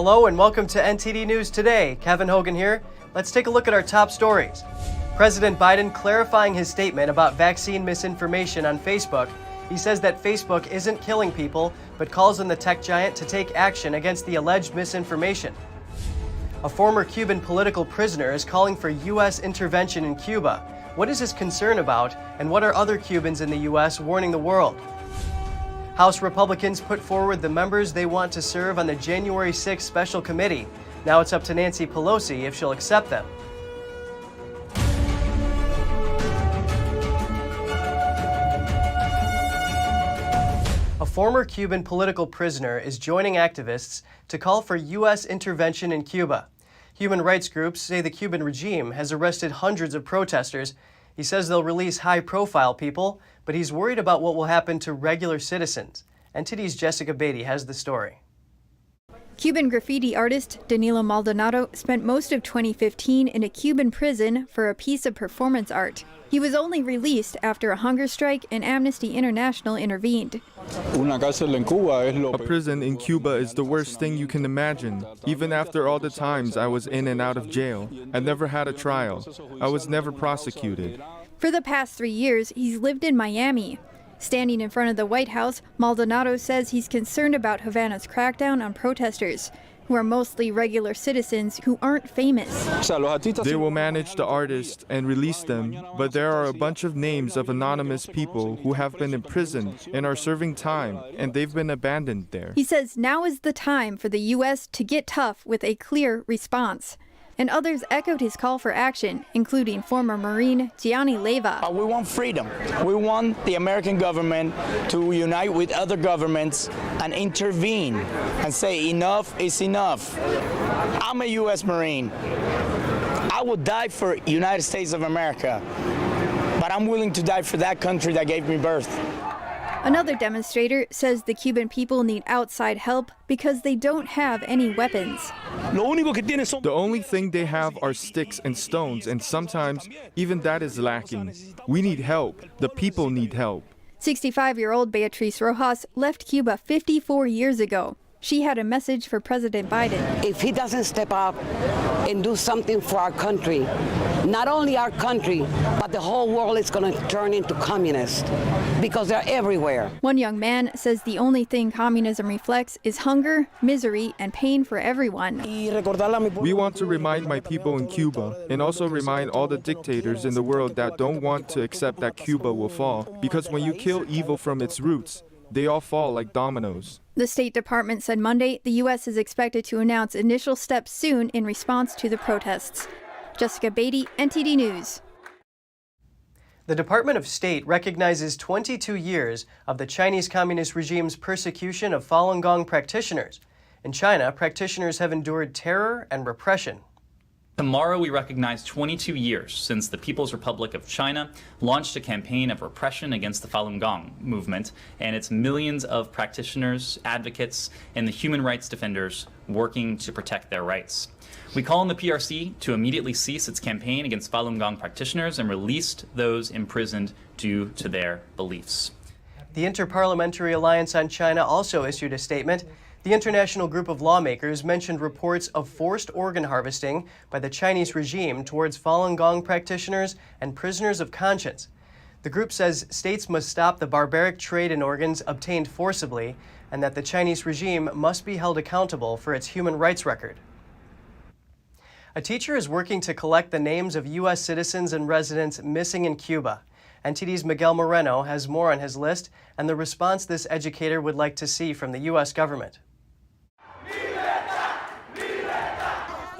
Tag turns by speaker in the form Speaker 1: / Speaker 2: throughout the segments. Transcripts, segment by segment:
Speaker 1: Hello and welcome to NTD News Today. Kevin Hogan here. Let's take a look at our top stories. President Biden clarifying his statement about vaccine misinformation on Facebook. He says that Facebook isn't killing people, but calls on the tech giant to take action against the alleged misinformation. A former Cuban political prisoner is calling for U.S. intervention in Cuba. What is his concern about, and what are other Cubans in the U.S. warning the world? House Republicans put forward the members they want to serve on the January 6th Special Committee. Now it's up to Nancy Pelosi if she'll accept them. A former Cuban political prisoner is joining activists to call for U.S. intervention in Cuba. Human rights groups say the Cuban regime has arrested hundreds of protesters. He says they'll release high-profile people, but he's worried about what will happen to regular citizens. NTD's Jessica Beatty has the story.
Speaker 2: Cuban graffiti artist Danilo Maldonado spent most of 2015 in a Cuban prison for a piece of performance art. He was only released after a hunger strike and Amnesty International intervened.
Speaker 3: A prison in Cuba is the worst thing you can imagine. Even after all the times I was in and out of jail, I never had a trial. I was never prosecuted.
Speaker 2: For the past 3 years, he's lived in Miami. Standing in front of the White House, Maldonado says he's concerned about Havana's crackdown on protesters, who are mostly regular citizens who aren't famous.
Speaker 3: They will manage the artists and release them, but there are a bunch of names of anonymous people who have been imprisoned and are serving time, and they've been abandoned there.
Speaker 2: He says now is the time for the U.S. to get tough with a clear response. And others echoed his call for action, including former Marine Gianni Leva.
Speaker 4: We want freedom. We want the American government to unite with other governments and intervene and say enough is enough. I'm a U.S. Marine. I would die for United States of America, but I'm willing to die for that country that gave me birth.
Speaker 2: Another demonstrator says the Cuban people need outside help because they don't have any weapons.
Speaker 3: The only thing they have are sticks and stones, and sometimes even that is lacking. We need help. The people need help.
Speaker 2: 65-year-old Beatriz Rojas left Cuba 54 years ago. She had a message for President Biden.
Speaker 5: If he doesn't step up and do something for our country, not only our country, but the whole world is going to turn into communist because they're everywhere.
Speaker 2: One young man says the only thing communism reflects is hunger, misery, and pain for everyone.
Speaker 3: We want to remind my people in Cuba and also remind all the dictators in the world that don't want to accept that Cuba will fall, because when you kill evil from its roots, they all fall like dominoes.
Speaker 2: The State Department said Monday the U.S. is expected to announce initial steps soon in response to the protests. Jessica Beatty, NTD News.
Speaker 1: The Department of State recognizes 22 years of the Chinese Communist regime's persecution of Falun Gong practitioners. In China, practitioners have endured terror and repression.
Speaker 6: Tomorrow we recognize 22 years since the People's Republic of China launched a campaign of repression against the Falun Gong movement and its millions of practitioners, advocates, and the human rights defenders working to protect their rights. We call on the PRC to immediately cease its campaign against Falun Gong practitioners and release those imprisoned due to their beliefs.
Speaker 1: The Inter-Parliamentary Alliance on China also issued a statement. The international group of lawmakers mentioned reports of forced organ harvesting by the Chinese regime towards Falun Gong practitioners and prisoners of conscience. The group says states must stop the barbaric trade in organs obtained forcibly, and that the Chinese regime must be held accountable for its human rights record. A teacher is working to collect the names of U.S. citizens and residents missing in Cuba. NTD's Miguel Moreno has more on his list and the response this educator would like to see from the U.S. government.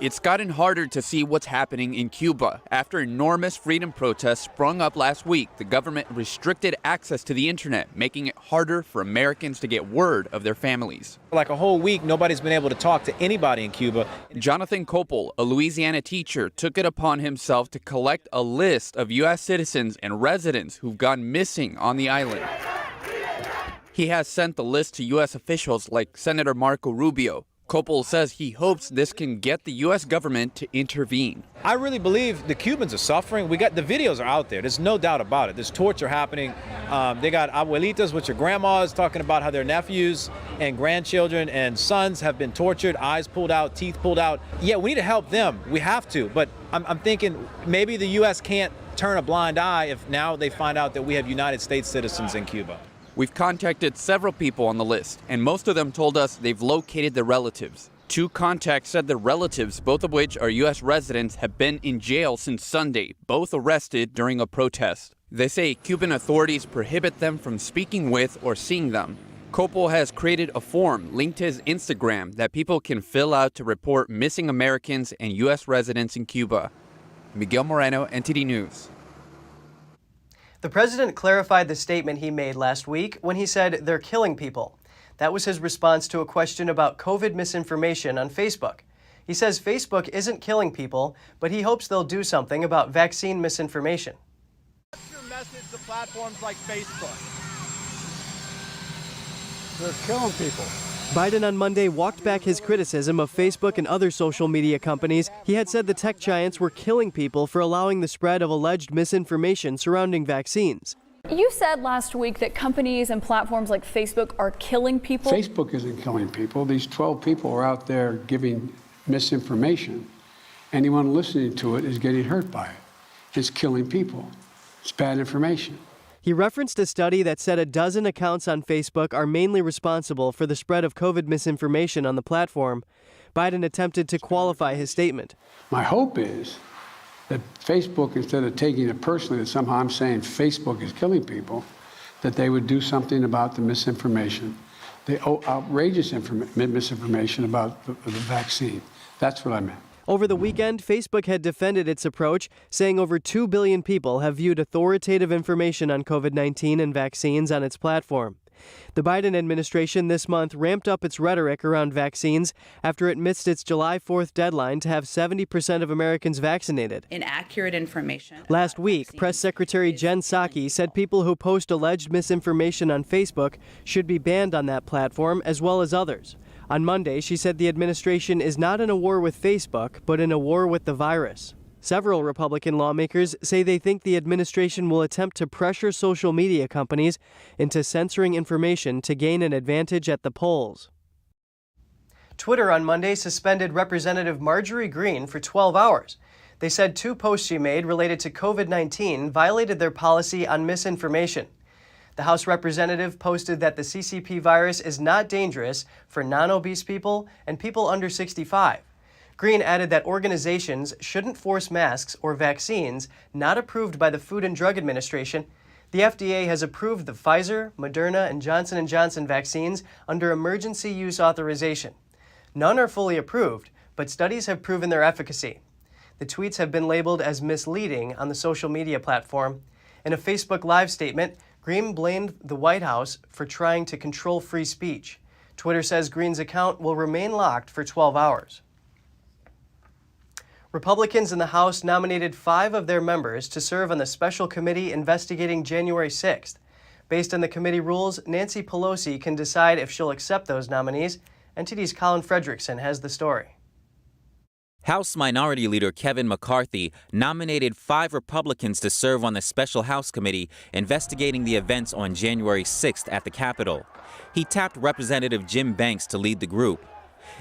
Speaker 7: It's gotten harder to see what's happening in Cuba. After enormous freedom protests sprung up last week, the government restricted access to the internet, making it harder for Americans to get word of their families.
Speaker 8: Like a whole week, nobody's been able to talk to anybody in Cuba.
Speaker 7: Jonathan Copel, a Louisiana teacher, took it upon himself to collect a list of U.S. citizens and residents who've gone missing on the island. He has sent the list to U.S. officials like Senator Marco Rubio. Coppola says he hopes this can get the U.S. government to intervene.
Speaker 8: I really believe the Cubans are suffering. The videos are out there. There's no doubt about it. There's torture happening. They got abuelitas, which are grandmas, talking about how their nephews and grandchildren and sons have been tortured, eyes pulled out, teeth pulled out. Yeah, we need to help them. We have to. But I'm thinking maybe the U.S. can't turn a blind eye if now they find out that we have United States citizens in Cuba.
Speaker 7: We've contacted several people on the list, and most of them told us they've located their relatives. 2 contacts said their relatives, both of which are U.S. residents, have been in jail since Sunday, both arrested during a protest. They say Cuban authorities prohibit them from speaking with or seeing them. Coppola has created a form linked to his Instagram that people can fill out to report missing Americans and U.S. residents in Cuba. Miguel Moreno, NTD News.
Speaker 1: The president clarified the statement he made last week when he said they're killing people. That was his response to a question about COVID misinformation on Facebook. He says Facebook isn't killing people, but he hopes they'll do something about vaccine misinformation.
Speaker 9: What's your message to platforms like Facebook? They're killing people.
Speaker 1: Biden on Monday walked back his criticism of Facebook and other social media companies. He had said the tech giants were killing people for allowing the spread of alleged misinformation surrounding vaccines.
Speaker 10: You said last week that companies and platforms like Facebook are killing people.
Speaker 11: Facebook isn't killing people. These 12 people are out there giving misinformation. Anyone listening to it is getting hurt by it. It's killing people. It's bad information.
Speaker 1: He referenced a study that said a dozen accounts on Facebook are mainly responsible for the spread of COVID misinformation on the platform. Biden attempted to qualify his statement.
Speaker 11: My hope is that Facebook, instead of taking it personally that somehow I'm saying Facebook is killing people, that they would do something about the misinformation, the outrageous misinformation about the vaccine. That's what I meant.
Speaker 1: Over the weekend, Facebook had defended its approach, saying over 2 billion people have viewed authoritative information on COVID-19 and vaccines on its platform. The Biden administration this month ramped up its rhetoric around vaccines after it missed its July 4th deadline to have 70% of Americans vaccinated.
Speaker 12: Inaccurate information.
Speaker 1: Last week, Press Secretary Jen Psaki said people who post alleged misinformation on Facebook should be banned on that platform, as well as others. On Monday, she said the administration is not in a war with Facebook, but in a war with the virus. Several Republican lawmakers say they think the administration will attempt to pressure social media companies into censoring information to gain an advantage at the polls. Twitter on Monday suspended Representative Marjorie Greene for 12 hours. They said 2 posts she made related to COVID-19 violated their policy on misinformation. The House representative posted that the CCP virus is not dangerous for non-obese people and people under 65. Greene added that organizations shouldn't force masks or vaccines not approved by the Food and Drug Administration. The FDA has approved the Pfizer, Moderna, and Johnson & Johnson vaccines under emergency use authorization. None are fully approved, but studies have proven their efficacy. The tweets have been labeled as misleading on the social media platform. In a Facebook Live statement, Greene blamed the White House for trying to control free speech. Twitter says Greene's account will remain locked for 12 hours. Republicans in the House nominated 5 of their members to serve on the special committee investigating January 6th. Based on the committee rules, Nancy Pelosi can decide if she'll accept those nominees. NTD's Colin Fredrickson has the story.
Speaker 13: House Minority Leader Kevin McCarthy nominated 5 Republicans to serve on the special House committee investigating the events on January 6th at the Capitol. He tapped Representative Jim Banks to lead the group.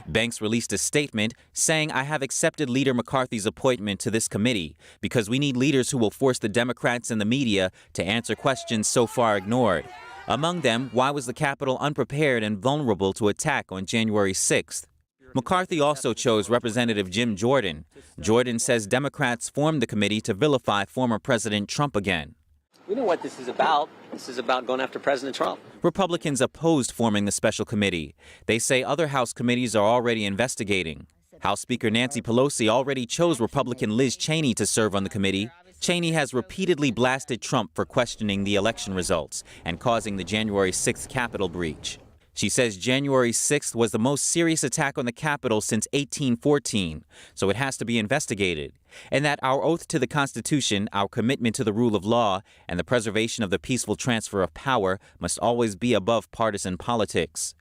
Speaker 13: Banks released a statement saying, "I have accepted Leader McCarthy's appointment to this committee because we need leaders who will force the Democrats and the media to answer questions so far ignored. Among them, why was the Capitol unprepared and vulnerable to attack on January 6th? McCarthy also chose Representative Jim Jordan. Jordan says Democrats formed the committee to vilify former President Trump again.
Speaker 14: We know what this is about. This is about going after President Trump.
Speaker 13: Republicans opposed forming the special committee. They say other House committees are already investigating. House Speaker Nancy Pelosi already chose Republican Liz Cheney to serve on the committee. Cheney has repeatedly blasted Trump for questioning the election results and causing the January 6th Capitol breach. She says January 6th was the most serious attack on the Capitol since 1814, so it has to be investigated, and that our oath to the Constitution, our commitment to the rule of law, and the preservation of the peaceful transfer of power must always be above partisan politics.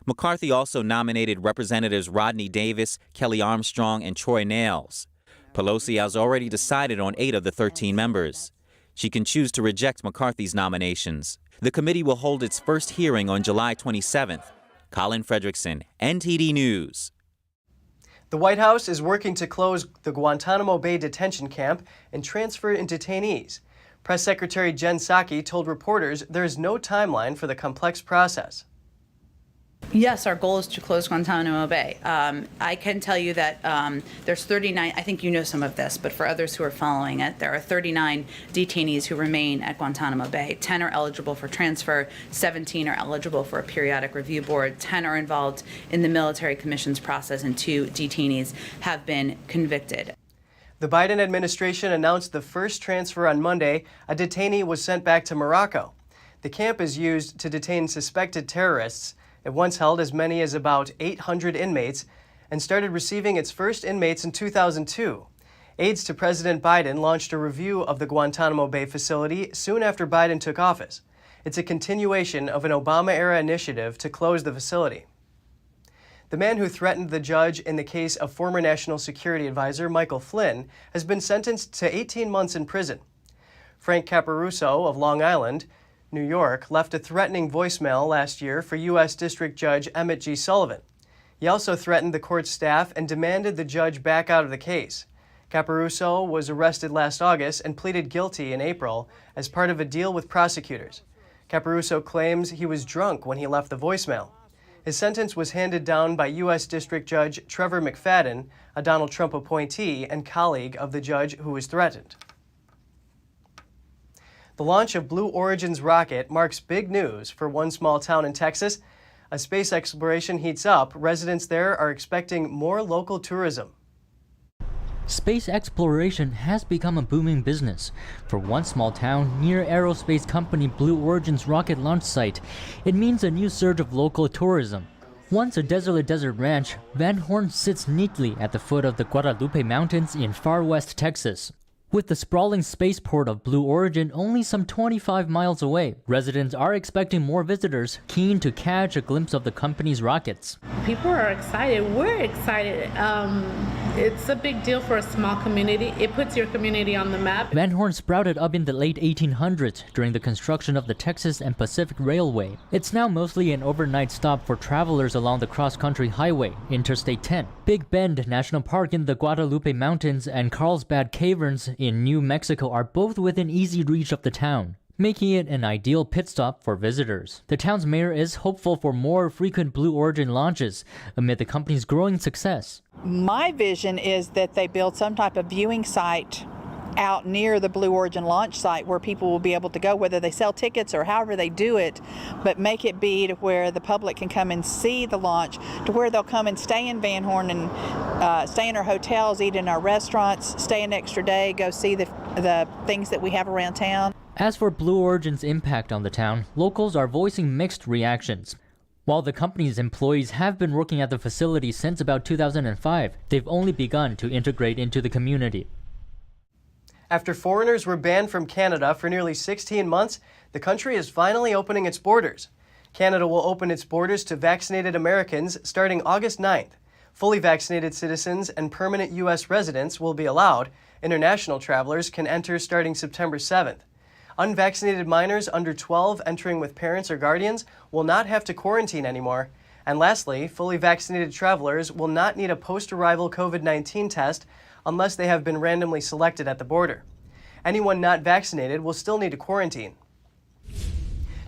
Speaker 13: McCarthy also nominated Representatives Rodney Davis, Kelly Armstrong, and Troy Nehls. Pelosi has already decided on 8 of the 13 members. She can choose to reject McCarthy's nominations. The committee will hold its first hearing on July 27th. Colin Fredrickson, NTD News.
Speaker 1: The White House is working to close the Guantanamo Bay detention camp and transfer detainees. Press Secretary Jen Psaki told reporters there is no timeline for the complex process.
Speaker 12: Yes, our goal is to close Guantanamo Bay. I can tell you that there's 39, I think you know some of this, but for others who are following it, there are 39 detainees who remain at Guantanamo Bay. 10 are eligible for transfer, 17 are eligible for a periodic review board, 10 are involved in the military commissions process, and 2 detainees have been convicted.
Speaker 1: The Biden administration announced the first transfer on Monday. A detainee was sent back to Morocco. The camp is used to detain suspected terrorists. It once held as many as about 800 inmates and started receiving its first inmates in 2002. Aides to President Biden launched a review of the Guantanamo Bay facility soon after Biden took office. It's a continuation of an Obama-era initiative to close the facility. The man who threatened the judge in the case of former National Security Advisor Michael Flynn has been sentenced to 18 months in prison. Frank Caparuso of Long Island, New York, left a threatening voicemail last year for U.S. District Judge Emmett G. Sullivan. He also threatened the court staff and demanded the judge back out of the case. Caparuso was arrested last August and pleaded guilty in April as part of a deal with prosecutors. Caparuso claims he was drunk when he left the voicemail. His sentence was handed down by U.S. District Judge Trevor McFadden, a Donald Trump appointee and colleague of the judge who was threatened. The launch of Blue Origin's rocket marks big news for one small town in Texas. As space exploration heats up, residents there are expecting more local tourism.
Speaker 15: Space exploration has become a booming business. For one small town near aerospace company Blue Origin's rocket launch site, it means a new surge of local tourism. Once a desolate desert ranch, Van Horn sits neatly at the foot of the Guadalupe Mountains in far west Texas. With the sprawling spaceport of Blue Origin only some 25 miles away, residents are expecting more visitors, keen to catch a glimpse of the company's rockets.
Speaker 16: People are excited. We're excited. It's a big deal for a small community. It puts your community on the map.
Speaker 15: Van Horn sprouted up in the late 1800s during the construction of the Texas and Pacific Railway. It's now mostly an overnight stop for travelers along the cross-country highway, Interstate 10. Big Bend National Park in the Guadalupe Mountains and Carlsbad Caverns in New Mexico are both within easy reach of the town, making it an ideal pit stop for visitors. The town's mayor is hopeful for more frequent Blue Origin launches amid the company's growing success.
Speaker 17: My vision is that they build some type of viewing site out near the Blue Origin launch site where people will be able to go, whether they sell tickets or however they do it, but make it be to where the public can come and see the launch, to where they'll come and stay in Van Horn and stay in our hotels, eat in our restaurants, stay an extra day, go see the things that we have around town.
Speaker 15: As for Blue Origin's impact on the town, locals are voicing mixed reactions. While the company's employees have been working at the facility since about 2005, they've only begun to integrate into the community.
Speaker 1: After foreigners were banned from Canada for nearly 16 months, the country is finally opening its borders. Canada will open its borders to vaccinated Americans starting August 9th. Fully vaccinated citizens and permanent U.S. residents will be allowed. International travelers can enter starting September 7th. Unvaccinated minors under 12 entering with parents or guardians will not have to quarantine anymore. And lastly, fully vaccinated travelers will not need a post-arrival COVID-19 test unless they have been randomly selected at the border. Anyone not vaccinated will still need to quarantine.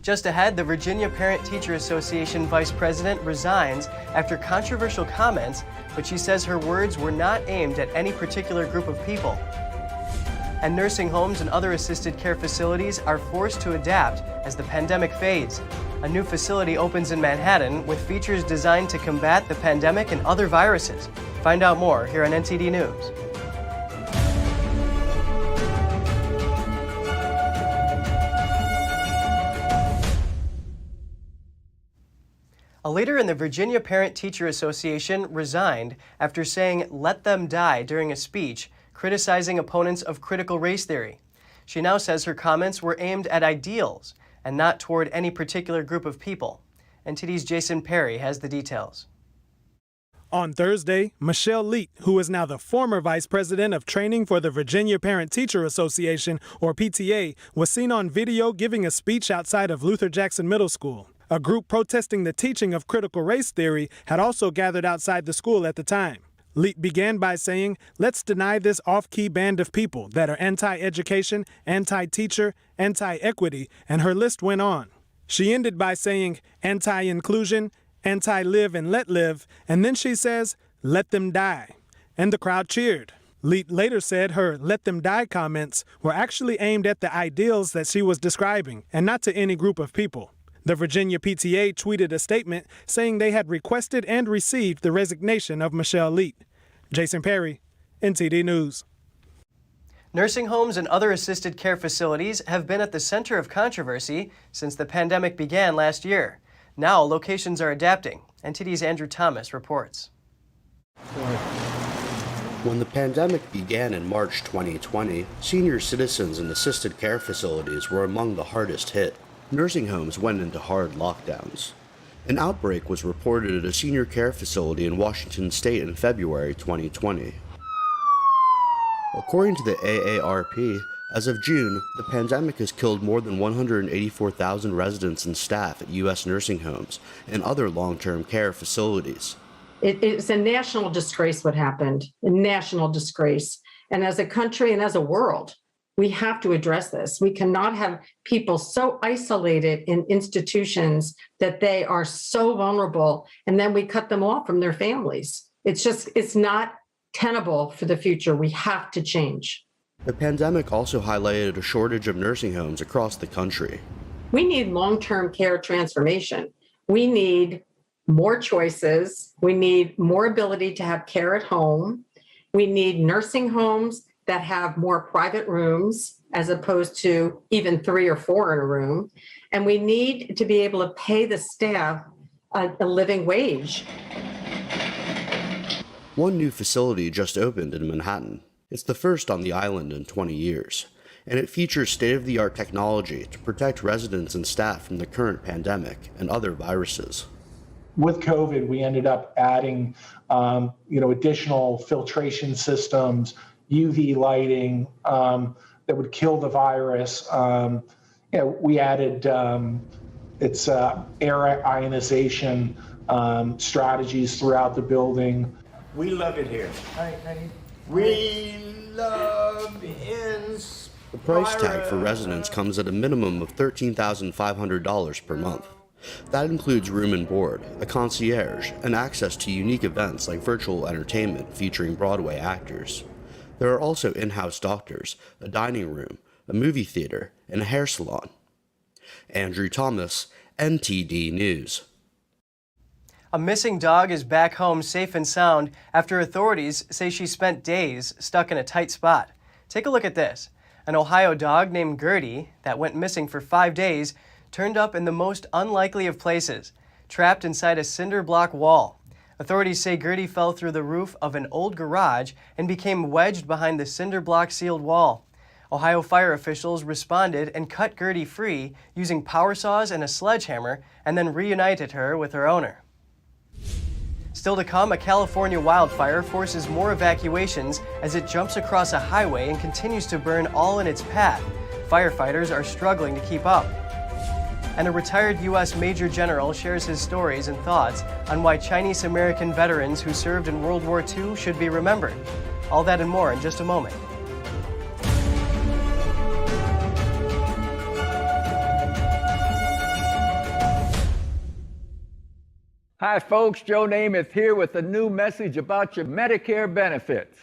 Speaker 1: Just ahead, the Virginia Parent-Teacher Association Vice President resigns after controversial comments, but she says her words were not aimed at any particular group of people. And nursing homes and other assisted care facilities are forced to adapt as the pandemic fades. A new facility opens in Manhattan with features designed to combat the pandemic and other viruses. Find out more here on NTD News. A leader in the Virginia Parent-Teacher Association resigned after saying "let them die" during a speech criticizing opponents of critical race theory. She now says her comments were aimed at ideals and not toward any particular group of people. NTD's Jason Perry has the details.
Speaker 18: On Thursday, Michelle Leet, who is now the former vice president of training for the Virginia Parent-Teacher Association, or PTA, was seen on video giving a speech outside of Luther Jackson Middle School. A group protesting the teaching of critical race theory had also gathered outside the school at the time. Leet began by saying, "Let's deny this off-key band of people that are anti-education, anti-teacher, anti-equity," and her list went on. She ended by saying, "Anti-inclusion, anti-live and let live," and then she says, "Let them die." And the crowd cheered. Leet later said her "let them die" comments were actually aimed at the ideals that she was describing, and not to any group of people. The Virginia PTA tweeted a statement saying they had requested and received the resignation of Michelle Leet. Jason Perry, NTD News.
Speaker 1: Nursing homes and other assisted care facilities have been at the center of controversy since the pandemic began last year. Now locations are adapting. NTD's Andrew Thomas reports.
Speaker 19: When the pandemic began in March 2020, senior citizens in assisted care facilities were among the hardest hit. Nursing homes went into hard lockdowns. An outbreak was reported at a senior care facility in Washington state in February 2020. According to the AARP, as of June, the pandemic has killed more than 184,000 residents and staff at U.S. nursing homes and other long-term care facilities.
Speaker 20: It's a national disgrace what happened, a national disgrace. And as a country and as a world, we have to address this. We cannot have people so isolated in institutions that they are so vulnerable, and then we cut them off from their families. It's not tenable for the future. We have to change.
Speaker 19: The pandemic also highlighted a shortage of nursing homes across the country.
Speaker 20: We need long-term care transformation. We need more choices. We need more ability to have care at home. We need nursing homes that have more private rooms as opposed to even 3 or 4 in a room. And we need to be able to pay the staff a living wage.
Speaker 19: One new facility just opened in Manhattan. It's the first on the island in 20 years, and it features state-of-the-art technology to protect residents and staff from the current pandemic and other viruses.
Speaker 21: With COVID, we ended up adding, additional filtration systems, UV lighting that would kill the virus. We added air ionization strategies throughout the building.
Speaker 22: We love it here. We love Inspire.
Speaker 19: The price tag for residents comes at a minimum of $13,500 per month. That includes room and board, a concierge, and access to unique events like virtual entertainment featuring Broadway actors. There are also in-house doctors, a dining room, a movie theater, and a hair salon. Andrew Thomas, NTD News.
Speaker 1: A missing dog is back home safe and sound after authorities say she spent days stuck in a tight spot. Take a look at this. An Ohio dog named Gertie that went missing for 5 days turned up in the most unlikely of places, trapped inside a cinder block wall. Authorities say Gertie fell through the roof of an old garage and became wedged behind the cinder block sealed wall. Ohio fire officials responded and cut Gertie free using power saws and a sledgehammer, and then reunited her with her owner. Still to come, a California wildfire forces more evacuations as it jumps across a highway and continues to burn all in its path. Firefighters are struggling to keep up. And a retired U.S. Major General shares his stories and thoughts on why Chinese-American veterans who served in World War II should be remembered. All that and more in just a moment.
Speaker 23: Hi folks, Joe Namath here with a new message about your Medicare benefits.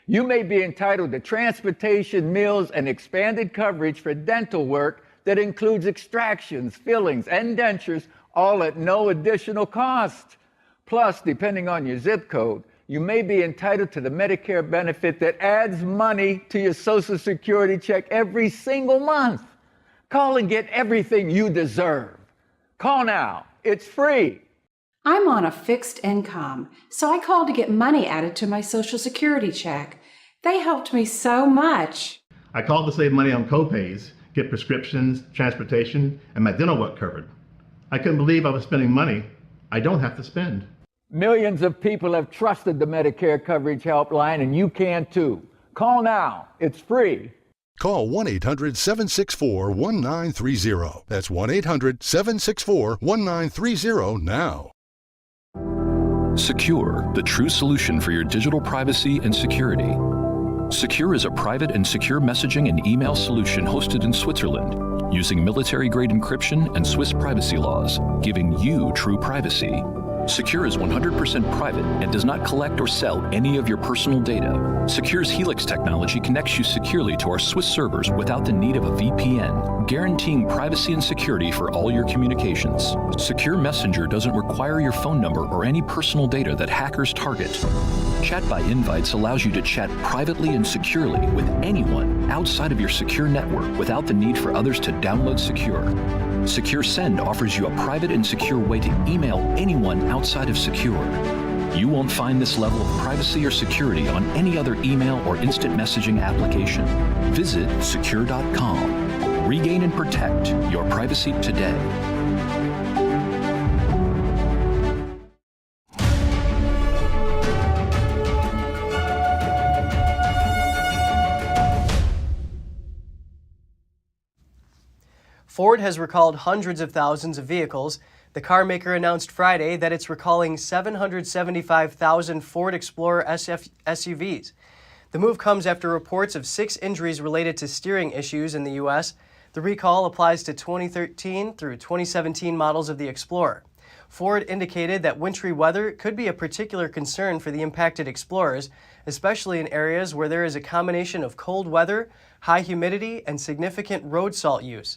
Speaker 23: You may be entitled to transportation, meals, and expanded coverage for dental work that includes extractions, fillings, and dentures, all at no additional cost. Plus, depending on your zip code, you may be entitled to the Medicare benefit that adds money to your Social Security check every single month. Call and get everything you deserve. Call now. It's free.
Speaker 24: I'm on a fixed income, so I called to get money added to my Social Security check. They helped me so much.
Speaker 25: I called to save money on co-pays, get prescriptions, transportation, and my dental work covered.
Speaker 2: I couldn't believe I was spending money I don't have to spend.
Speaker 23: Millions of people have trusted the Medicare coverage helpline, and you can too. Call now. It's free.
Speaker 3: Call 1-800-764-1930. That's 1-800-764-1930 now.
Speaker 4: Secure, the true solution for your digital privacy and security. Secure is a private and secure messaging and email solution hosted in Switzerland, using military-grade encryption and Swiss privacy laws, giving you true privacy. Secure is 100% private and does not collect or sell any of your personal data. Secure's Helix technology connects you securely to our Swiss servers without the need of a VPN, guaranteeing privacy and security for all your communications. Secure Messenger doesn't require your phone number or any personal data that hackers target. Chat by Invites allows you to chat privately and securely with anyone outside of your secure network without the need for others to download Secure. Secure Send offers you a private and secure way to email anyone outside of Secure. You won't find this level of privacy or security on any other email or instant messaging application. Visit secure.com. Regain and protect your privacy today.
Speaker 1: Ford has recalled hundreds of thousands of vehicles. The car maker announced Friday that it's recalling 775,000 Ford Explorer SUVs. The move comes after reports of 6 injuries related to steering issues in the U.S. The recall applies to 2013 through 2017 models of the Explorer. Ford indicated that wintry weather could be a particular concern for the impacted Explorers, especially in areas where there is a combination of cold weather, high humidity, and significant road salt use.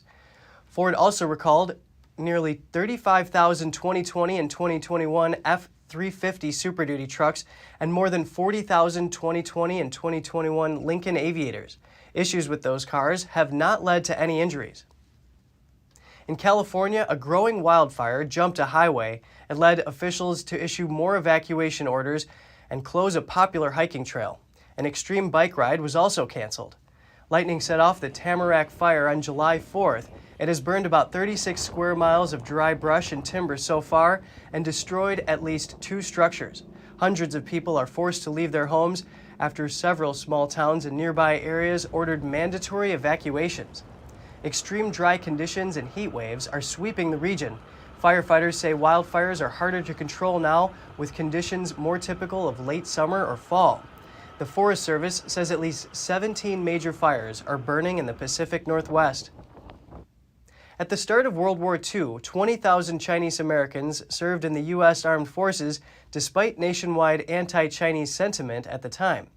Speaker 1: Ford also recalled nearly 35,000 2020 and 2021 F-350 Super Duty trucks and more than 40,000 2020 and 2021 Lincoln Aviators. Issues with those cars have not led to any injuries. In California, a growing wildfire jumped a highway and led officials to issue more evacuation orders and close a popular hiking trail. An extreme bike ride was also canceled. Lightning set off the Tamarack fire on July 4th. It has burned about 36 square miles of dry brush and timber so far and destroyed at least 2 structures. Hundreds of people are forced to leave their homes after several small towns in nearby areas ordered mandatory evacuations. Extreme dry conditions and heat waves are sweeping the region. Firefighters say wildfires are harder to control now, with conditions more typical of late summer or fall. The Forest Service says at least 17 major fires are burning in the Pacific Northwest. At the start of World War II, 20,000 Chinese Americans served in the U.S. Armed Forces despite nationwide anti-Chinese sentiment at the time.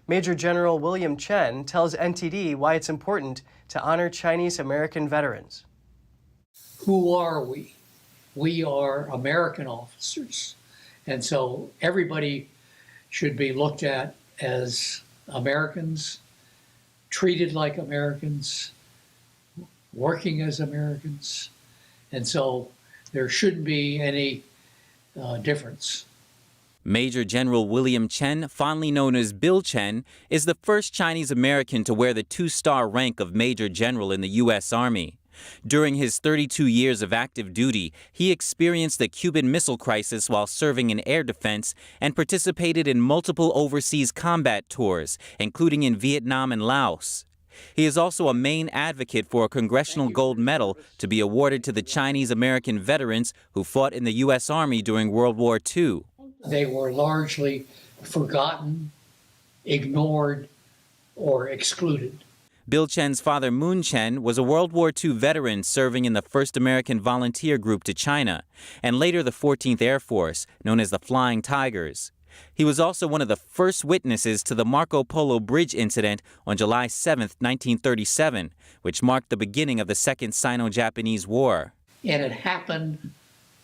Speaker 1: Major General William Chen tells NTD why it's important to honor Chinese American veterans.
Speaker 5: Who are we? We are American officers. And so everybody should be looked at as Americans, treated like Americans, working as Americans, and so there shouldn't be any difference.
Speaker 13: Major General William Chen, fondly known as Bill Chen, is the first Chinese American to wear the 2-star rank of Major General in the U.S. Army. During his 32 years of active duty, he experienced the Cuban Missile Crisis while serving in air defense and participated in multiple overseas combat tours, including in Vietnam and Laos. He is also a main advocate for a Congressional Gold Medal to be awarded to the Chinese American veterans who fought in the U.S. Army during World War II.
Speaker 5: They were largely forgotten, ignored, or excluded.
Speaker 13: Bill Chen's father, Moon Chen, was a World War II veteran serving in the 1st American Volunteer Group to China, and later the 14th Air Force, known as the Flying Tigers. He was also one of the first witnesses to the Marco Polo Bridge incident on July 7, 1937, which marked the beginning of the Second Sino-Japanese War.
Speaker 5: And it happened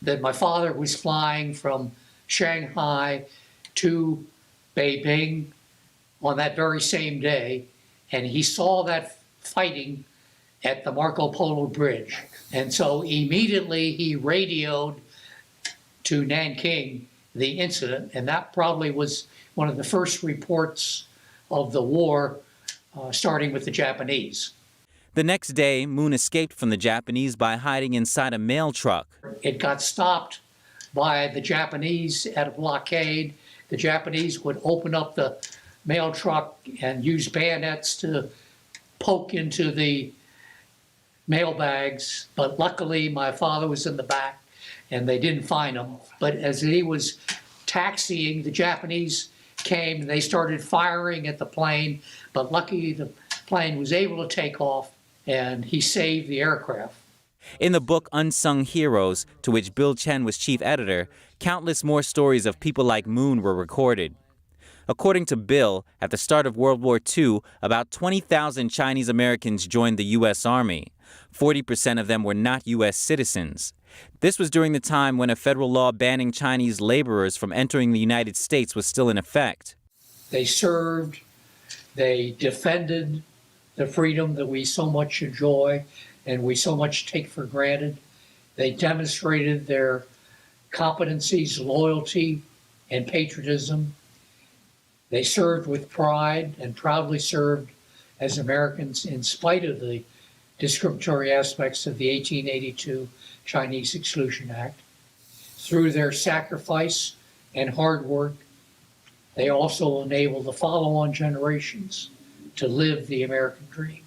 Speaker 5: that my father was flying from Shanghai to Beijing on that very same day, and he saw that fighting at the Marco Polo Bridge. And so immediately he radioed to Nanking the incident, and that probably was one of the first reports of the war, starting with the Japanese.
Speaker 13: The next day, Moon escaped from the Japanese by hiding inside a mail truck.
Speaker 5: It got stopped by the Japanese at a blockade. The Japanese would open up the mail truck and use bayonets to poke into the mail bags. But luckily, my father was in the back and they didn't find him. But as he was taxiing, the Japanese came and they started firing at the plane. But luckily, the plane was able to take off and he saved the aircraft.
Speaker 13: In the book Unsung Heroes, to which Bill Chen was chief editor, countless more stories of people like Moon were recorded. According to Bill, at the start of World War II, about 20,000 Chinese Americans joined the U.S. Army. 40% of them were not U.S. citizens. This was during the time when a federal law banning Chinese laborers from entering the United States was still in effect.
Speaker 5: They served, they defended the freedom that we so much enjoy and we so much take for granted. They demonstrated their competencies, loyalty, and patriotism. They served with pride and proudly served as Americans in spite of the discriminatory aspects of the 1882 Chinese Exclusion Act. Through their sacrifice and hard work, they also enabled the follow-on generations to live the American dream.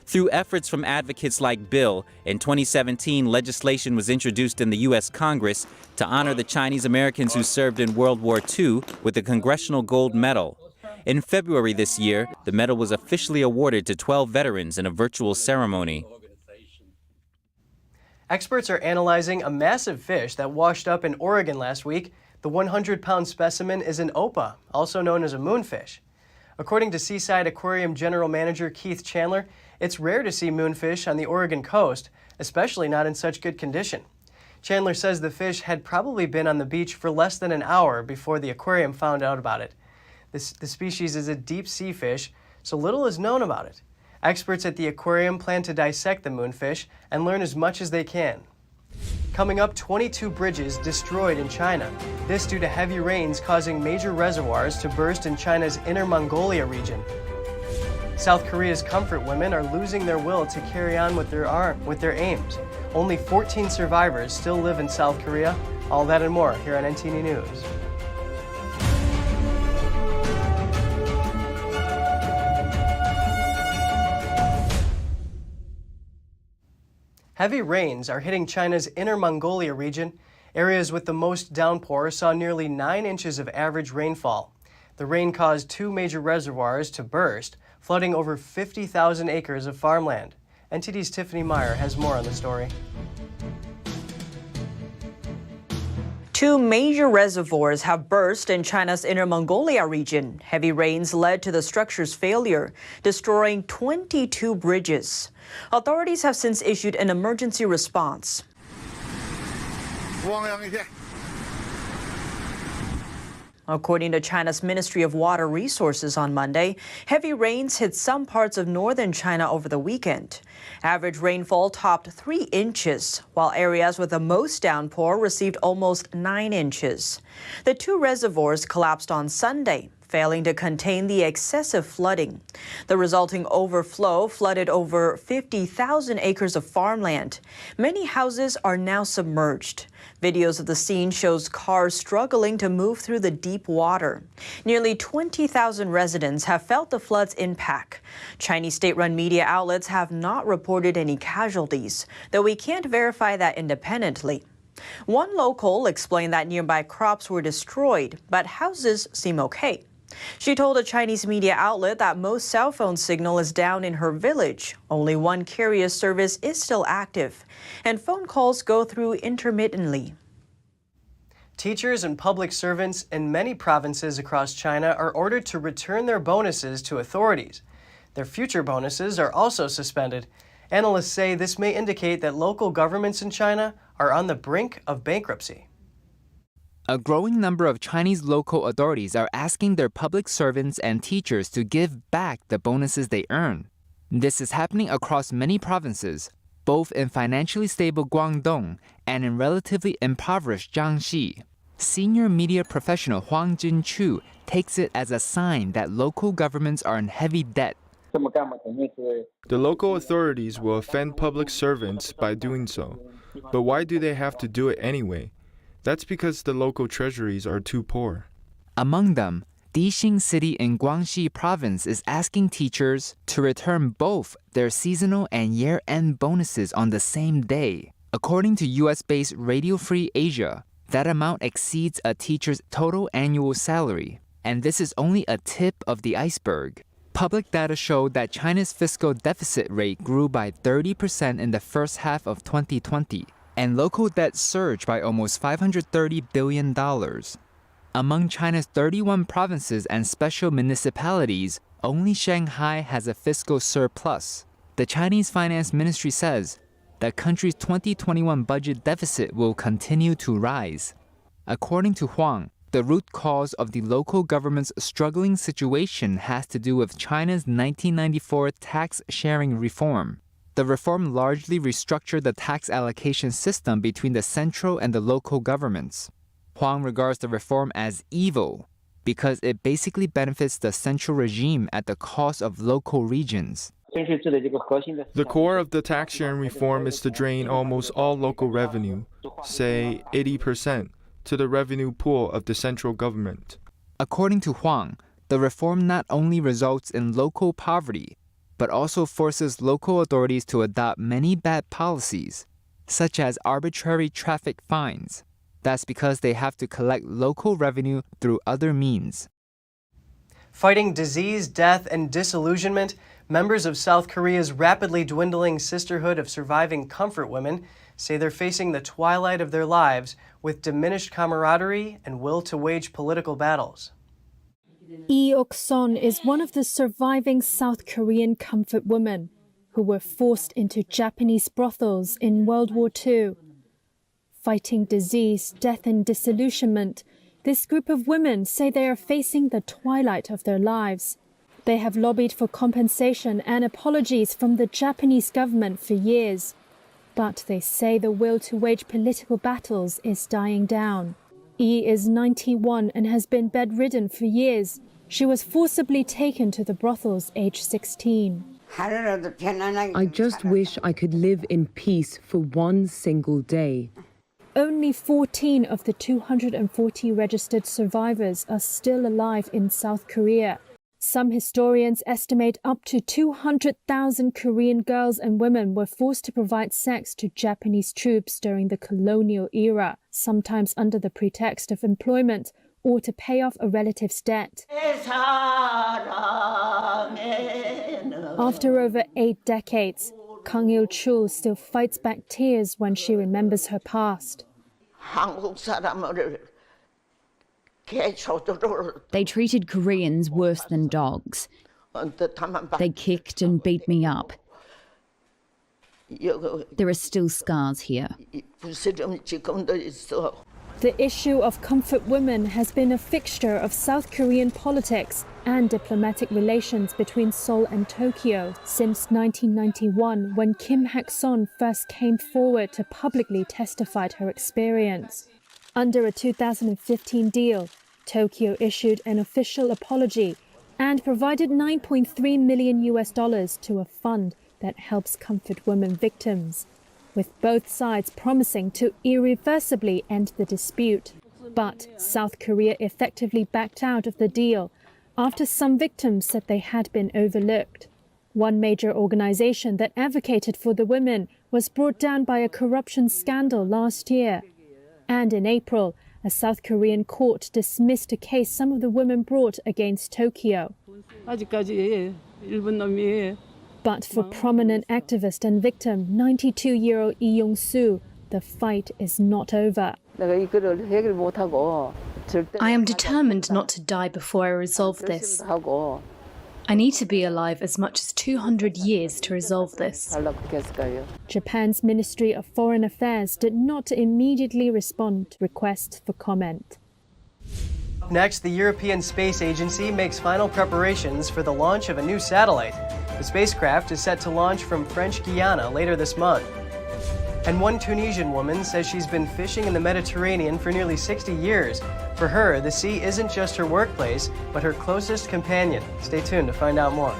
Speaker 13: Through efforts from advocates like Bill, in 2017 legislation was introduced in the U.S. Congress to honor the Chinese Americans who served in World War II with the Congressional Gold Medal. In February this year, the medal was officially awarded to 12 veterans in a virtual ceremony.
Speaker 1: Experts are analyzing a massive fish that washed up in Oregon last week. The 100-pound specimen is an opah, also known as a moonfish. According to Seaside Aquarium General Manager Keith Chandler, it's rare to see moonfish on the Oregon coast, especially not in such good condition. Chandler says the fish had probably been on the beach for less than an hour before the aquarium found out about it. The species is a deep-sea fish, so little is known about it. Experts at the aquarium plan to dissect the moonfish and learn as much as they can. Coming up, 22 bridges destroyed in China. This due to heavy rains causing major reservoirs to burst in China's Inner Mongolia region. South Korea's comfort women are losing their will to carry on with their aims. Only 14 survivors still live in South Korea. All that and more here on NTD News. Heavy rains are hitting China's Inner Mongolia region. Areas with the most downpour saw nearly 9 inches of average rainfall. The rain caused 2 major reservoirs to burst, flooding over 50,000 acres of farmland. NTD's Tiffany Meyer has more on the story.
Speaker 6: 2 major reservoirs have burst in China's Inner Mongolia region. Heavy rains led to the structure's failure, destroying 22 bridges. Authorities have since issued an emergency response. According to China's Ministry of Water Resources on Monday, heavy rains hit some parts of northern China over the weekend. Average rainfall topped 3 inches, while areas with the most downpour received almost 9 inches. The 2 reservoirs collapsed on Sunday, failing to contain the excessive flooding. The resulting overflow flooded over 50,000 acres of farmland. Many houses are now submerged. Videos of the scene shows cars struggling to move through the deep water. Nearly 20,000 residents have felt the flood's impact. Chinese state-run media outlets have not reported any casualties, though we can't verify that independently. One local explained that nearby crops were destroyed, but houses seem okay. She told a Chinese media outlet that most cell phone signal is down in her village. Only one carrier service is still active, and phone calls go through intermittently.
Speaker 1: Teachers and public servants in many provinces across China are ordered to return their bonuses to authorities. Their future bonuses are also suspended. Analysts say this may indicate that local governments in China are on the brink of bankruptcy.
Speaker 7: A growing number of Chinese local authorities are asking their public servants and teachers to give back the bonuses they earn. This is happening across many provinces, both in financially stable Guangdong and in relatively impoverished Jiangxi. Senior media professional Huang Jinchu takes it as a sign that local governments are in heavy debt.
Speaker 8: The local authorities will offend public servants by doing so. But why do they have to do it anyway? That's because the local treasuries are too poor.
Speaker 7: Among them, Dixing City in Guangxi Province is asking teachers to return both their seasonal and year-end bonuses on the same day. According to US-based Radio Free Asia, that amount exceeds a teacher's total annual salary. And this is only a tip of the iceberg. Public data showed that China's fiscal deficit rate grew by 30% in the first half of 2020, and local debt surged by almost $530 billion. Among China's 31 provinces and special municipalities, only Shanghai has a fiscal surplus. The Chinese Finance Ministry says the country's 2021 budget deficit will continue to rise. According to Huang, the root cause of the local government's struggling situation has to do with China's 1994 tax sharing reform. The reform largely restructured the tax allocation system between the central and the local governments. Huang regards the reform as evil because it basically benefits the central regime at the cost of local regions.
Speaker 8: The core of the tax sharing reform is to drain almost all local revenue, say 80%, to the revenue pool of the central government.
Speaker 7: According to Huang, the reform not only results in local poverty, but also forces local authorities to adopt many bad policies, such as arbitrary traffic fines. That's because they have to collect local revenue through other means.
Speaker 1: Fighting disease, death, and disillusionment, members of South Korea's rapidly dwindling Sisterhood of Surviving Comfort Women say they're facing the twilight of their lives with diminished camaraderie and will to wage political battles.
Speaker 9: Lee Ok-son is one of the surviving South Korean comfort women who were forced into Japanese brothels in World War II. Fighting disease, death, and disillusionment, this group of women say they are facing the twilight of their lives. They have lobbied for compensation and apologies from the Japanese government for years. But they say the will to wage political battles is dying down. Yi is 91 and has been bedridden for years. She was forcibly taken to the brothels aged 16.
Speaker 10: I just wish I could live in peace for one single day.
Speaker 9: Only 14 of the 240 registered survivors are still alive in South Korea. Some historians estimate up to 200,000 Korean girls and women were forced to provide sex to Japanese troops during the colonial era, sometimes under the pretext of employment or to pay off a relative's debt. After over 8 decades, Kang Il-chul still fights back tears when she remembers her past.
Speaker 11: They treated Koreans worse than dogs. They kicked and beat me up. There are still scars here.
Speaker 9: The issue of comfort women has been a fixture of South Korean politics and diplomatic relations between Seoul and Tokyo since 1991, when Kim Hak-son first came forward to publicly testify her experience. Under a 2015 deal, Tokyo issued an official apology and provided $9.3 million to a fund that helps comfort women victims, with both sides promising to irreversibly end the dispute. But South Korea effectively backed out of the deal after some victims said they had been overlooked. One major organization that advocated for the women was brought down by a corruption scandal last year. And in April, a South Korean court dismissed a case some of the women brought against Tokyo. But for prominent activist and victim 92-year-old Lee Yong-soo, the fight is not over.
Speaker 25: I am determined not to die before I resolve this. I need to be alive as much as 200 years to resolve this.
Speaker 9: Japan's Ministry of Foreign Affairs did not immediately respond to requests for comment.
Speaker 1: Next, the European Space Agency makes final preparations for the launch of a new satellite. The spacecraft is set to launch from French Guiana later this month. And one Tunisian woman says she's been fishing in the Mediterranean for nearly 60 years. For her, the sea isn't just her workplace, but her closest companion. Stay tuned to find out more.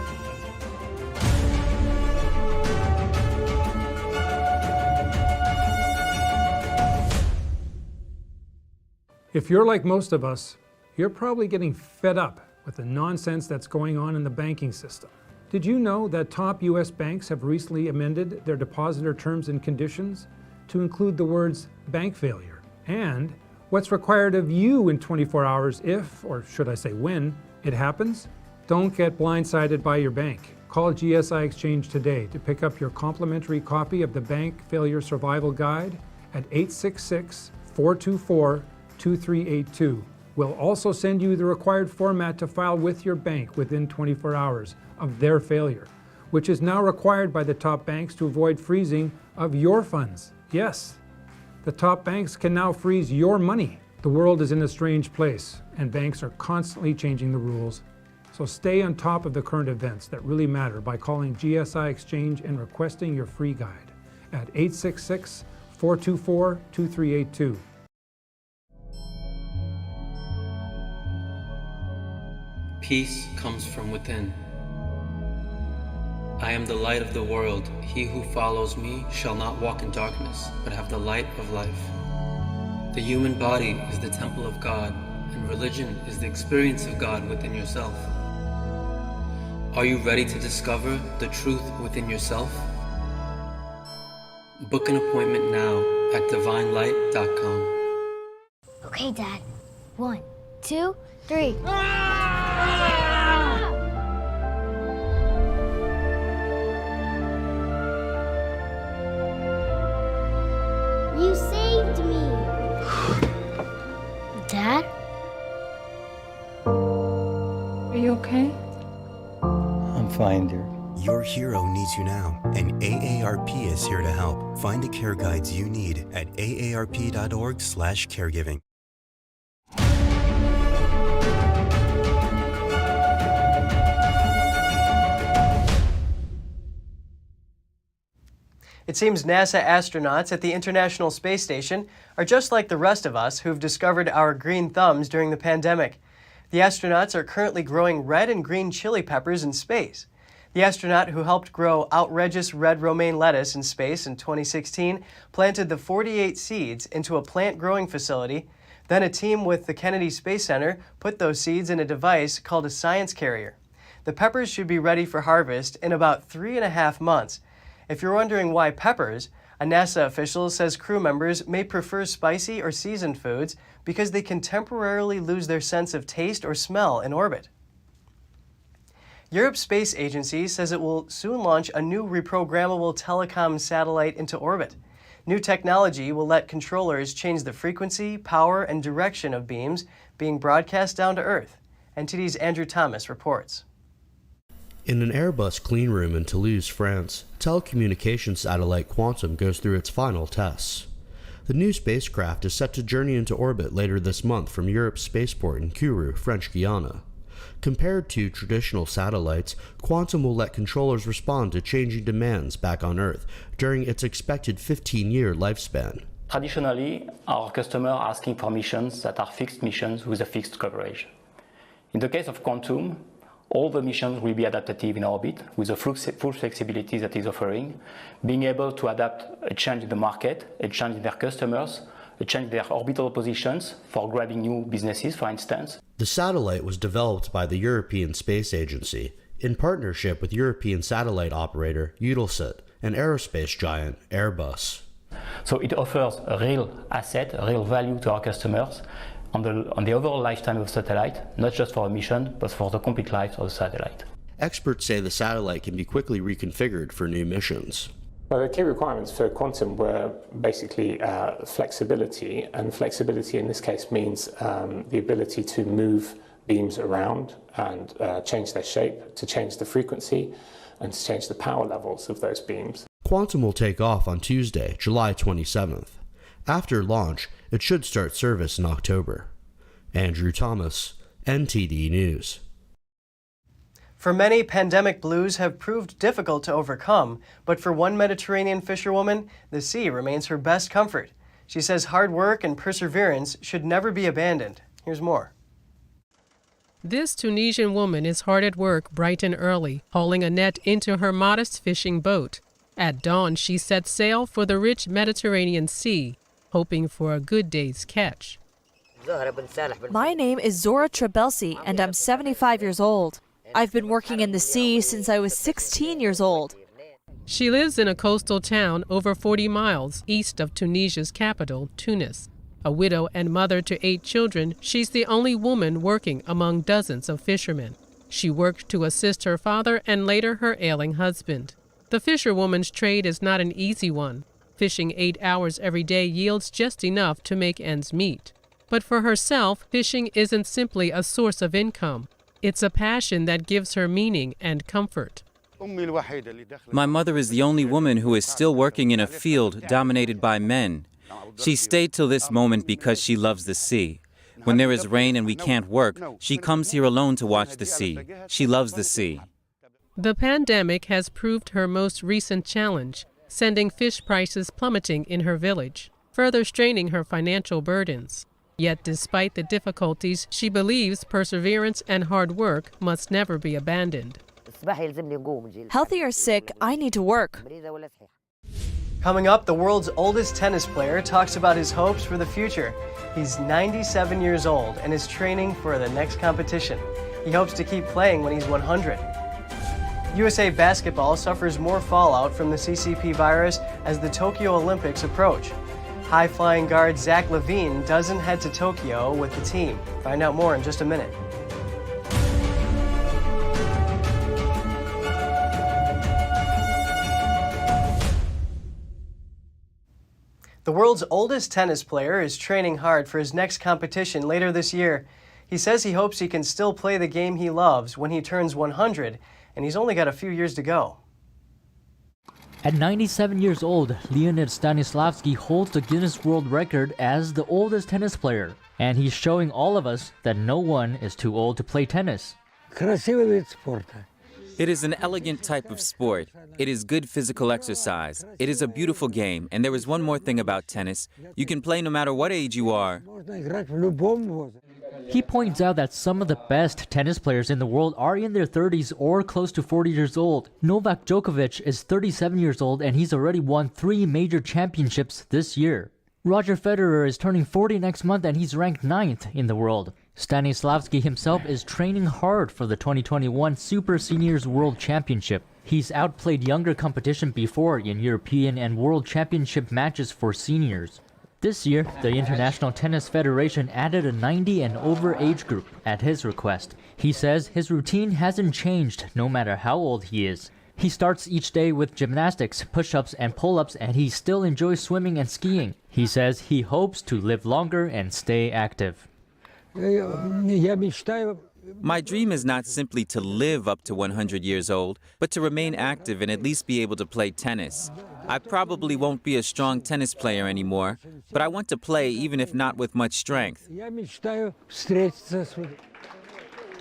Speaker 12: If you're like most of us, you're probably getting fed up with the nonsense that's going on in the banking system. Did you know that top U.S. banks have recently amended their depositor terms and conditions to include the words bank failure and what's required of you in 24 hours if, or should I say when, it happens? Don't get blindsided by your bank. Call GSI Exchange today to pick up your complimentary copy of the Bank Failure Survival Guide at 866-424-2382. We'll also send you the required format to file with your bank within 24 hours of their failure, which is now required by the top banks to avoid freezing of your funds. Yes, the top banks can now freeze your money. The world is in a strange place, and banks are constantly changing the rules. So stay on top of the current events that really matter by calling GSI Exchange and requesting your free guide at 866-424-2382.
Speaker 14: Peace comes from within. I am the light of the world. He who follows me shall not walk in darkness, but have the light of life. The human body is the temple of God, and religion is the experience of God within yourself. Are you ready to discover the truth within yourself? Book an appointment now at divinelight.com.
Speaker 15: Okay, Dad. 1, 2, 3. You saved me. Dad?
Speaker 24: Are you okay?
Speaker 16: I'm fine, dear.
Speaker 17: Your hero needs you now, and AARP is here to help. Find the care guides you need at aarp.org/caregiving.
Speaker 1: It seems NASA astronauts at the International Space Station are just like the rest of us who've discovered our green thumbs during the pandemic. The astronauts are currently growing red and green chili peppers in space. The astronaut who helped grow outrageous red romaine lettuce in space in 2016 planted the 48 seeds into a plant growing facility. Then a team with the Kennedy Space Center put those seeds in a device called a science carrier. The peppers should be ready for harvest in about 3.5 months. If you're wondering why peppers, a NASA official says crew members may prefer spicy or seasoned foods because they can temporarily lose their sense of taste or smell in orbit. Europe's space agency says it will soon launch a new reprogrammable telecom satellite into orbit. New technology will let controllers change the frequency, power, and direction of beams being broadcast down to Earth. NTD's Andrew Thomas reports.
Speaker 19: In an Airbus clean room in Toulouse, France, telecommunications satellite Quantum goes through its final tests. The new spacecraft is set to journey into orbit later this month from Europe's spaceport in Kourou, French Guiana. Compared to traditional satellites, Quantum will let controllers respond to changing demands back on Earth during its expected 15-year lifespan.
Speaker 26: Traditionally, our customers are asking for missions that are fixed missions with a fixed coverage. In the case of Quantum, all the missions will be adaptive in orbit with the full flexibility that is offering, being able to adapt a change in the market, a change in their customers, a change in their orbital positions for grabbing new businesses, for instance.
Speaker 19: The satellite was developed by the European Space Agency in partnership with European satellite operator Eutelsat and aerospace giant Airbus.
Speaker 26: So it offers a real asset, a real value to our customers on the overall lifetime of the satellite, not just for a mission, but for the complete life of the satellite.
Speaker 19: Experts say the satellite can be quickly reconfigured for new missions.
Speaker 27: Well, the key requirements for Quantum were basically flexibility, and flexibility in this case means the ability to move beams around and change their shape, to change the frequency, and to change the power levels of those beams.
Speaker 19: Quantum will take off on Tuesday, July 27th. After launch, it should start service in October. Andrew Thomas, NTD News.
Speaker 1: For many, pandemic blues have proved difficult to overcome, but for one Mediterranean fisherwoman, the sea remains her best comfort. She says hard work and perseverance should never be abandoned. Here's more.
Speaker 28: This Tunisian woman is hard at work bright and early, hauling a net into her modest fishing boat. At dawn, she sets sail for the rich Mediterranean Sea, hoping for a good day's catch.
Speaker 2: My name is Zora Trebelsi, and I'm 75 years old. I've been working in the sea since I was 16 years old.
Speaker 28: She lives in a coastal town over 40 miles east of Tunisia's capital, Tunis. A widow and mother to 8 children, she's the only woman working among dozens of fishermen. She worked to assist her father and later her ailing husband. The fisherwoman's trade is not an easy one. Fishing 8 hours every day yields just enough to make ends meet. But for herself, fishing isn't simply a source of income. It's a passion that gives her meaning and comfort.
Speaker 13: My mother is the only woman who is still working in a field dominated by men. She stayed till this moment because she loves the sea. When there is rain and we can't work, she comes here alone to watch the sea. She loves the sea.
Speaker 28: The pandemic has proved her most recent challenge, sending fish prices plummeting in her village, further straining her financial burdens. Yet despite the difficulties, she believes perseverance and hard work must never be abandoned.
Speaker 2: Healthy or sick, I need to work.
Speaker 1: Coming up, the world's oldest tennis player talks about his hopes for the future. He's 97 years old and is training for the next competition. He hopes to keep playing when he's 100. USA basketball suffers more fallout from the CCP virus as the Tokyo Olympics approach. High-flying guard Zach Lavine doesn't head to Tokyo with the team. Find out more in just a minute. The world's oldest tennis player is training hard for his next competition later this year. He says he hopes he can still play the game he loves when he turns 100, and he's only got a few years to go.
Speaker 3: At 97 years old, Leonid Stanislavski holds the Guinness World Record as the oldest tennis player. And he's showing all of us that no one is too old to play tennis.
Speaker 13: It is an elegant type of sport. It is good physical exercise. It is a beautiful game. And there is one more thing about tennis. You can play no matter what age you are.
Speaker 3: He points out that some of the best tennis players in the world are in their 30s or close to 40 years old. Novak Djokovic is 37 years old and he's already won 3 major championships this year. Roger Federer is turning 40 next month and he's ranked 9th in the world. Stanislavski himself is training hard for the 2021 Super Seniors World Championship. He's outplayed younger competition before in European and World Championship matches for seniors. This year, the International Tennis Federation added a 90 and over age group at his request. He says his routine hasn't changed no matter how old he is. He starts each day with gymnastics, push-ups, and pull-ups, and he still enjoys swimming and skiing. He says he hopes to live longer and stay active.
Speaker 13: My dream is not simply to live up to 100 years old, but to remain active and at least be able to play tennis. I probably won't be a strong tennis player anymore, but I want to play even if not with much strength.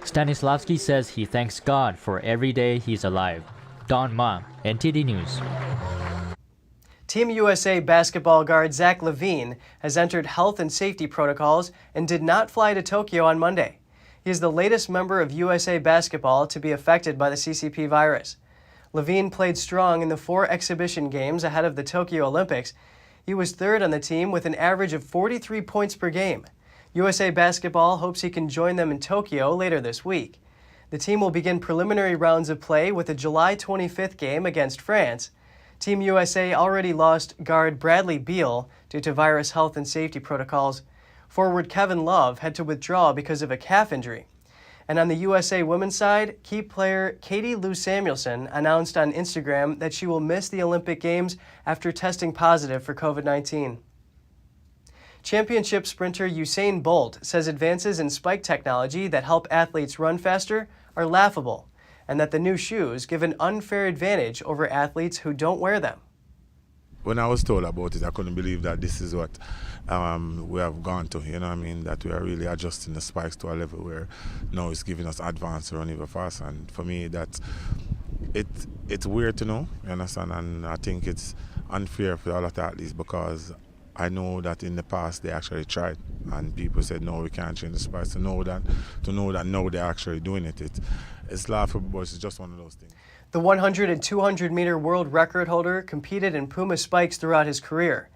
Speaker 3: Stanislavski says he thanks God for every day he's alive. Don Ma, NTD News.
Speaker 1: Team USA basketball guard Zach Lavine has entered health and safety protocols and did not fly to Tokyo on Monday. He is the latest member of USA basketball to be affected by the CCP virus. Lavine played strong in the 4 exhibition games ahead of the Tokyo Olympics. He was 3rd on the team with an average of 43 points per game. USA basketball hopes he can join them in Tokyo later this week. The team will begin preliminary rounds of play with a July 25th game against France. Team USA already lost guard Bradley Beal due to virus health and safety protocols. Forward Kevin Love had to withdraw because of a calf injury. And on the USA women's side, key player Katie Lou Samuelson announced on Instagram that she will miss the Olympic Games after testing positive for COVID-19. Championship sprinter Usain Bolt says advances in spike technology that help athletes run faster are laughable, and that the new shoes give an unfair advantage over athletes who don't wear them.
Speaker 4: When I was told about it, I couldn't believe that this is what we have gone to, you know what I mean, that we are really adjusting the spikes to a level where now it's giving us advance to run even faster. And for me, it's weird to know, you understand, and I think it's unfair for all of the athletes because I know that in the past they actually tried and people said, no, we can't change the spikes. To know that now they're actually doing it, it's laughable, but it's just one of those things.
Speaker 1: The 100 and 200 meter world record holder competed in Puma spikes throughout his career.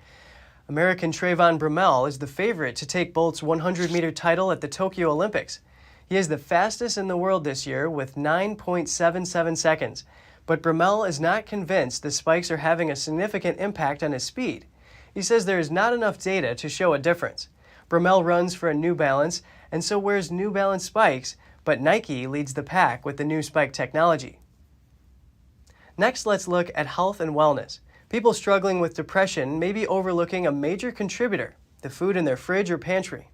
Speaker 1: American Trayvon Bromell is the favorite to take Bolt's 100-meter title at the Tokyo Olympics. He is the fastest in the world this year with 9.77 seconds. But Bromell is not convinced the spikes are having a significant impact on his speed. He says there is not enough data to show a difference. Bromell runs for a New Balance and so wears New Balance spikes, but Nike leads the pack with the new spike technology. Next, let's look at health and wellness. People struggling with depression may be overlooking a major contributor, the food in their fridge or pantry.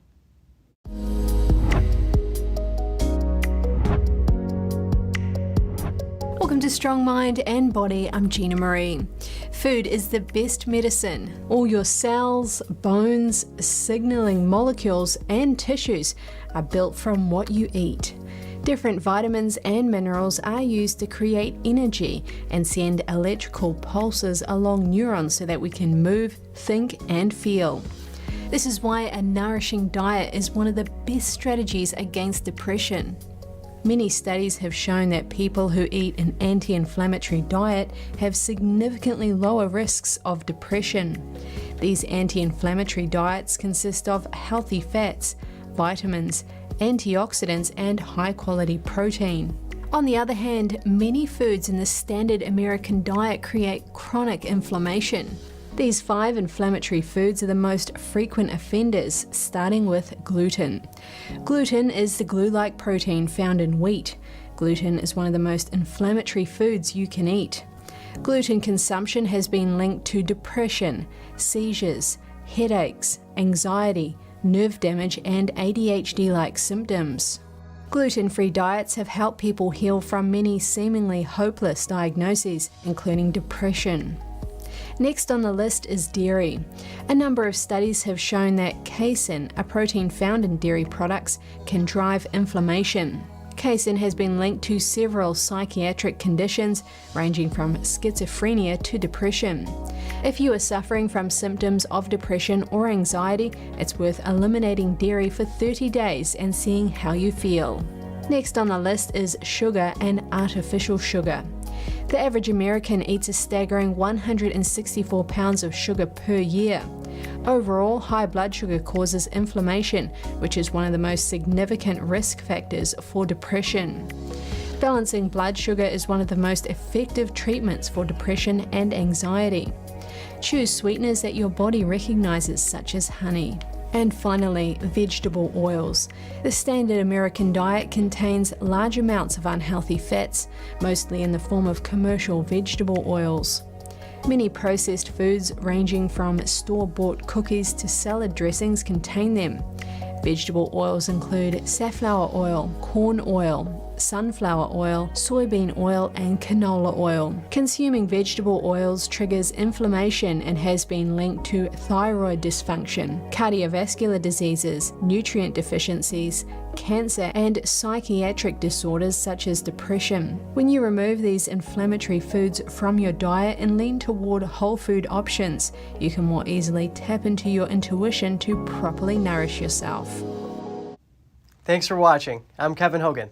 Speaker 5: Welcome to Strong Mind and Body. I'm Gina Marie. Food is the best medicine. All your cells, bones, signaling molecules, and tissues are built from what you eat. Different vitamins and minerals are used to create energy and send electrical pulses along neurons so that we can move, think, and feel. This is why a nourishing diet is one of the best strategies against depression. Many studies have shown that people who eat an anti-inflammatory diet have significantly lower risks of depression. These anti-inflammatory diets consist of healthy fats, vitamins, antioxidants, and high-quality protein. On the other hand, many foods in the standard American diet create chronic inflammation. These 5 inflammatory foods are the most frequent offenders, starting with gluten. Gluten is the glue-like protein found in wheat. Gluten is one of the most inflammatory foods you can eat. Gluten consumption has been linked to depression, seizures, headaches, anxiety, nerve damage, and ADHD-like symptoms. Gluten-free diets have helped people heal from many seemingly hopeless diagnoses, including depression. Next on the list is dairy. A number of studies have shown that casein, a protein found in dairy products, can drive inflammation. Casein has been linked to several psychiatric conditions, ranging from schizophrenia to depression. If you are suffering from symptoms of depression or anxiety, it's worth eliminating dairy for 30 days and seeing how you feel. Next on the list is sugar and artificial sugar. The average American eats a staggering 164 pounds of sugar per year. Overall, high blood sugar causes inflammation, which is one of the most significant risk factors for depression. Balancing blood sugar is one of the most effective treatments for depression and anxiety. Choose sweeteners that your body recognizes, such as honey. And finally, vegetable oils. The standard American diet contains large amounts of unhealthy fats, mostly in the form of commercial vegetable oils. Many processed foods, ranging from store-bought cookies to salad dressings, contain them. Vegetable oils include safflower oil, corn oil, sunflower oil, soybean oil, and canola oil. Consuming vegetable oils triggers inflammation and has been linked to thyroid dysfunction, cardiovascular diseases, nutrient deficiencies, cancer, and psychiatric disorders such as depression. When you remove these inflammatory foods from your diet and lean toward whole food options, you can more easily tap into your intuition to properly nourish yourself.
Speaker 1: Thanks for watching. I'm Kevin Hogan.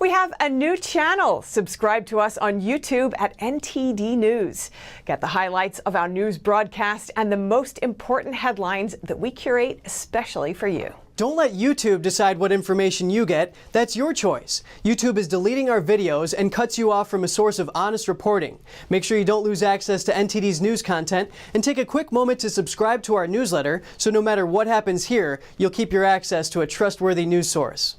Speaker 6: We have a new channel. Subscribe to us on YouTube at NTD News. Get the highlights of our news broadcast and the most important headlines that we curate especially for you.
Speaker 1: Don't let YouTube decide what information you get. That's your choice. YouTube is deleting our videos and cuts you off from a source of honest reporting. Make sure you don't lose access to NTD's news content, and take a quick moment to subscribe to our newsletter so no matter what happens here, you'll keep your access to a trustworthy news source.